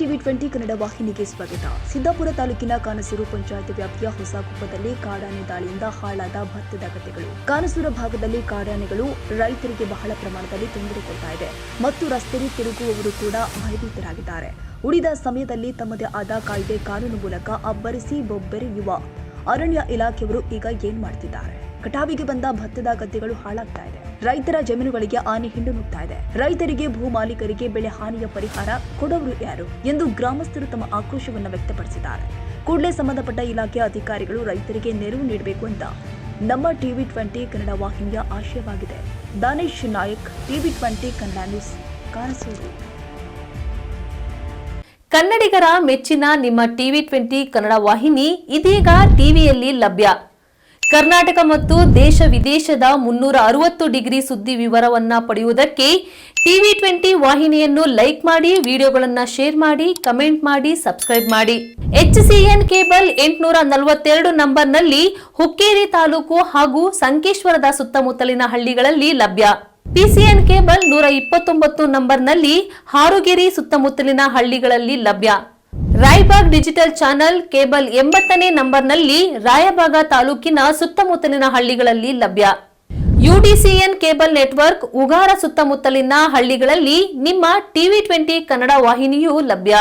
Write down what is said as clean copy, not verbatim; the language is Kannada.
ಟಿವಿ 20 ಕನ್ನಡ ವಾಹಿನಿಗೆ ಸ್ವಾಗತ. ಸಿದ್ದಾಪುರ ತಾಲೂಕಿನ ಕಾನಸೂರು ಪಂಚಾಯತ್ ವ್ಯಾಪ್ತಿಯ ಹೊಸಗುಪ್ಪದಲ್ಲಿ ಕಾಡಾನೆ ದಾಳಿಯಿಂದ ಹಾಳಾದ ಭತ್ತದ ಗದ್ದೆಗಳು. ಕಾನಸೂರು ಭಾಗದಲ್ಲಿ ಕಾಡಾನೆಗಳು ರೈತರಿಗೆ ಬಹಳ ಪ್ರಮಾಣದಲ್ಲಿ ತೊಂದರೆ ಕೊಡ್ತಾ ಇದೆ ಮತ್ತು ರಸ್ತೆಯಲ್ಲಿ ತಿರುಗುವವರು ಕೂಡ ಭಯಭೀತರಾಗಿದ್ದಾರೆ. ಉಳಿದ ಸಮಯದಲ್ಲಿ ತಮ್ಮದೇ ಆದ ಕಾಯ್ದೆ ಕಾನೂನು ಮೂಲಕ ಅಬ್ಬರಿಸಿ ಬೊಬ್ಬೆರೆಯುವ ಅರಣ್ಯ ಇಲಾಖೆಯವರು ಈಗ ಏನ್ ಮಾಡ್ತಿದ್ದಾರೆ? ಕಟಾವಿಗೆ ಬಂದ ಭತ್ತದ ಗದ್ದೆಗಳು ಹಾಳಾಗ್ತಾ ಇದೆ. ರೈತರ ಜಮೀನುಗಳಿಗೆ ಆನೆ ಹಿಂಡು ನುಗ್ತಾ ಇದೆ. ರೈತರಿಗೆ ಭೂ ಮಾಲೀಕರಿಗೆ ಬೆಳೆ ಹಾನಿಯ ಪರಿಹಾರ ಕೊಡೋರು ಯಾರು ಎಂದು ಗ್ರಾಮಸ್ಥರು ತಮ್ಮ ಆಕ್ರೋಶವನ್ನು ವ್ಯಕ್ತಪಡಿಸಿದ್ದಾರೆ. ಕೂಡಲೇ ಸಂಬಂಧಪಟ್ಟ ಇಲಾಖೆ ಅಧಿಕಾರಿಗಳು ರೈತರಿಗೆ ನೆರವು ನೀಡಬೇಕು ಅಂತ ನಮ್ಮ ಟಿವಿ 20 ಕನ್ನಡ ವಾಹಿನಿಯ ಆಶಯವಾಗಿದೆ. Danesh Nayak, TV 20 Kannada news, Kanasur. ಕನ್ನಡಿಗರ ಮೆಚ್ಚಿನ ನಿಮ್ಮ ಟಿವಿ 20 ಕನ್ನಡ ವಾಹಿನಿ ಇದೀಗ ಟಿವಿಯಲ್ಲಿ ಲಭ್ಯ. ಕರ್ನಾಟಕ ಮತ್ತು ದೇಶ ವಿದೇಶದ 360 ಡಿಗ್ರಿ ಸುದ್ದಿ ವಿವರವನ್ನ ಪಡೆಯುವುದಕ್ಕೆ ಟಿವಿ 20 ವಾಹಿನಿಯನ್ನು ಲೈಕ್ ಮಾಡಿ, ವಿಡಿಯೋಗಳನ್ನು ಶೇರ್ ಮಾಡಿ, ಕಮೆಂಟ್ ಮಾಡಿ, ಸಬ್ಸ್ಕ್ರೈಬ್ ಮಾಡಿ. HCN ಕೇಬಲ್ 842 ನಂಬರ್ನಲ್ಲಿ ಹುಕ್ಕೇರಿ ತಾಲೂಕು ಹಾಗೂ ಸಂಕೇಶ್ವರದ ಸುತ್ತಮುತ್ತಲಿನ ಹಳ್ಳಿಗಳಲ್ಲಿ ಲಭ್ಯ. PCN ಕೇಬಲ್ 129 ನಂಬರ್ನಲ್ಲಿ ಹಾರುಗೆರೆ ಸುತ್ತಮುತ್ತಲಿನ ಹಳ್ಳಿಗಳಲ್ಲಿ ಲಭ್ಯ. ರಾಯಬಾಗ್ ಡಿಜಿಟಲ್ ಚಾನೆಲ್ ಕೇಬಲ್ 80ನೇ ನಂಬರ್ನಲ್ಲಿ ರಾಯಬಾಗ ತಾಲೂಕಿನ ಸುತ್ತಮುತ್ತಲಿನ ಹಳ್ಳಿಗಳಲ್ಲಿ ಲಭ್ಯ. UDCN ಕೇಬಲ್ ನೆಟ್ವರ್ಕ್ ಉಗಾರ ಸುತ್ತಮುತ್ತಲಿನ ಹಳ್ಳಿಗಳಲ್ಲಿ ನಿಮ್ಮ ಟಿವಿ 20 ಕನ್ನಡ ವಾಹಿನಿಯೂ ಲಭ್ಯ.